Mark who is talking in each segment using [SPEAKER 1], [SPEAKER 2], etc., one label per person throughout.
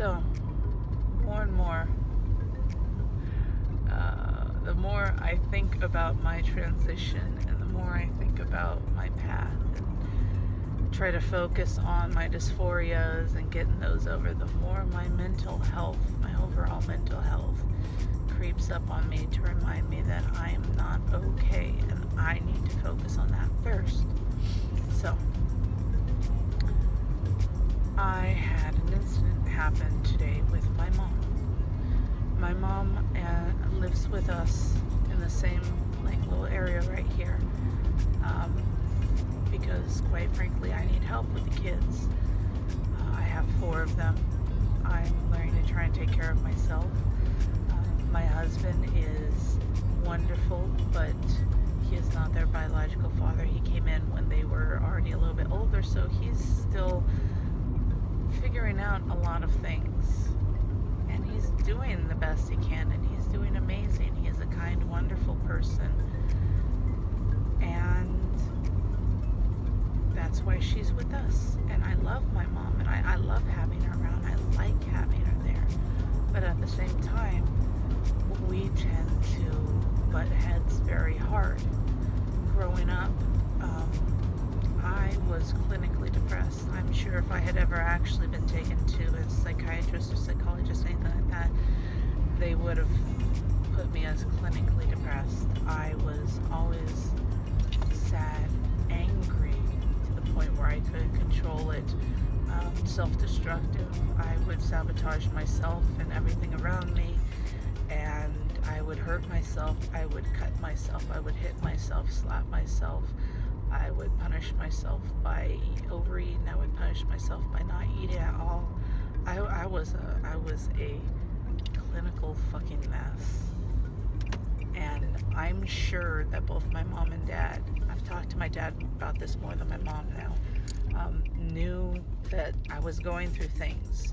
[SPEAKER 1] So, more and more, the more I think about my transition and the more I think about my path and try to focus on my dysphorias and getting those over, the more my mental health, my overall mental health, creeps up on me to remind me that I am not okay and I need to focus on that first. So, I had an incident happen today with my mom. My mom lives with us in the same little area right here because quite frankly I need help with the kids. I have 4 of them. I'm learning to try and take care of myself. My husband is wonderful, but he is not their biological father. He came in when they were already a little bit older, so he's still figuring out a lot of things. And he's doing the best he can, and he's doing amazing. He is a kind, wonderful person. And that's why she's with us. And I love my mom, and I love having her around. I like having her there. But at the same time, we tend to butt heads very hard. Growing up, I was clinically depressed. I'm sure if I had ever actually been taken to a psychiatrist or psychologist, anything like that, they would have put me as clinically depressed. I was always sad, angry, to the point where I couldn't control it, self-destructive. I would sabotage myself and everything around me, and I would hurt myself, I would cut myself, I would hit myself, slap myself. I would punish myself by overeating. I would punish myself by not eating at all. I was a clinical fucking mess. And I'm sure that both my mom and dad, I've talked to my dad about this more than my mom now, knew that I was going through things,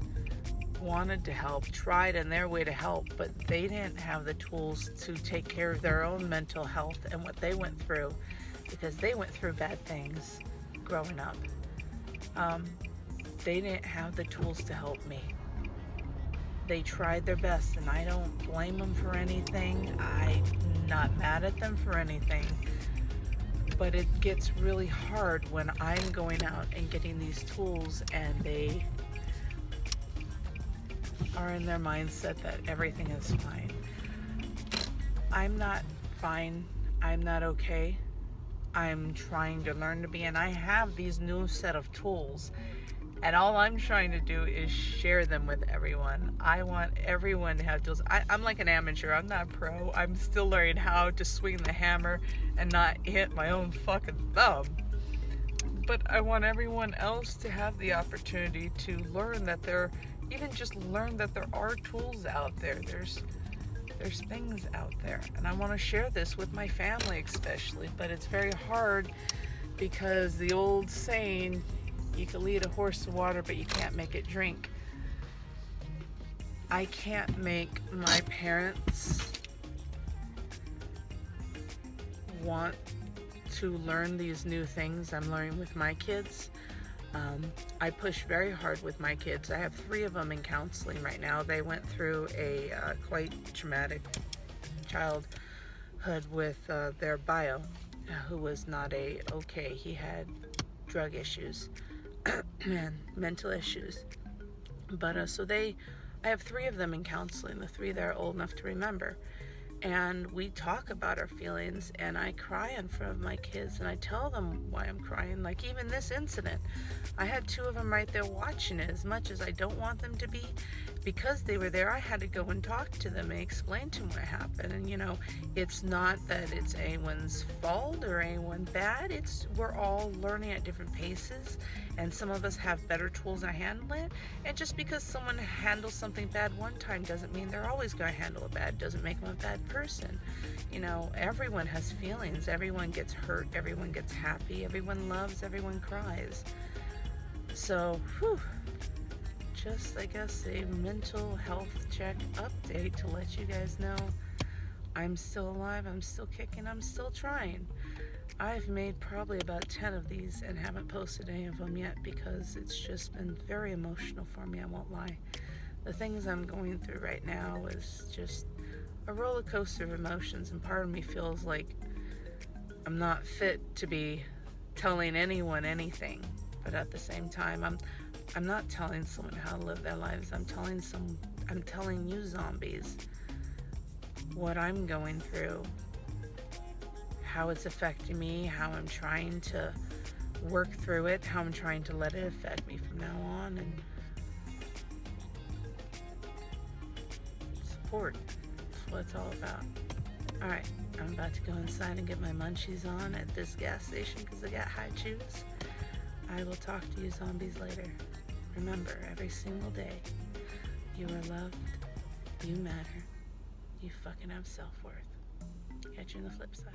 [SPEAKER 1] wanted to help, tried in their way to help, but they didn't have the tools to take care of their own mental health and what they went through, because they went through bad things growing up. They didn't have the tools to help me. They tried their best, and I don't blame them for anything. I'm not mad at them for anything. But it gets really hard when I'm going out and getting these tools and they are in their mindset that everything is fine. I'm not fine. I'm not okay. I'm trying to learn to be, and I have these new set of tools, and all I'm trying to do is share them with everyone. I want everyone to have tools. I'm like an amateur. I'm not a pro. I'm still learning how to swing the hammer and not hit my own fucking thumb. But I want everyone else to have the opportunity to learn that learn that there are tools out there. There's things out there, and I want to share this with my family especially, but it's very hard because the old saying, you can lead a horse to water but you can't make it drink. I can't make my parents want to learn these new things I'm learning with my kids. I push very hard with my kids. I have 3 of them in counseling right now. They went through a quite traumatic childhood with their bio, who was not okay. He had drug issues and mental issues. But I have 3 of them in counseling, the 3 that are old enough to remember. And we talk about our feelings, and I cry in front of my kids, and I tell them why I'm crying. Like even this incident, I had 2 of them right there watching it. As much as I don't want them to be, because they were there, I had to go and talk to them and explain to them what happened. And it's not that it's anyone's fault or anyone bad. We're all learning at different paces, and some of us have better tools to handle it. And just because someone handles something bad one time doesn't mean they're always going to handle it bad. Doesn't make them a bad person. Everyone has feelings. Everyone gets hurt. Everyone gets happy. Everyone loves. Everyone cries. So, just, I guess, a mental health check update to let you guys know I'm still alive, I'm still kicking, I'm still trying. I've made probably about 10 of these and haven't posted any of them yet because it's just been very emotional for me, I won't lie. the things I'm going through right now is just a roller coaster of emotions, and part of me feels like I'm not fit to be telling anyone anything. But at the same time, I'm not telling someone how to live their lives. I'm telling you zombies what I'm going through, how it's affecting me, how I'm trying to work through it, how I'm trying to let it affect me from now on, and support. That's what it's all about. Alright, I'm about to go inside and get my munchies on at this gas station because I got high chews. I will talk to you zombies later. Remember, every single day, you are loved, you matter, you fucking have self-worth. Catch you on the flip side.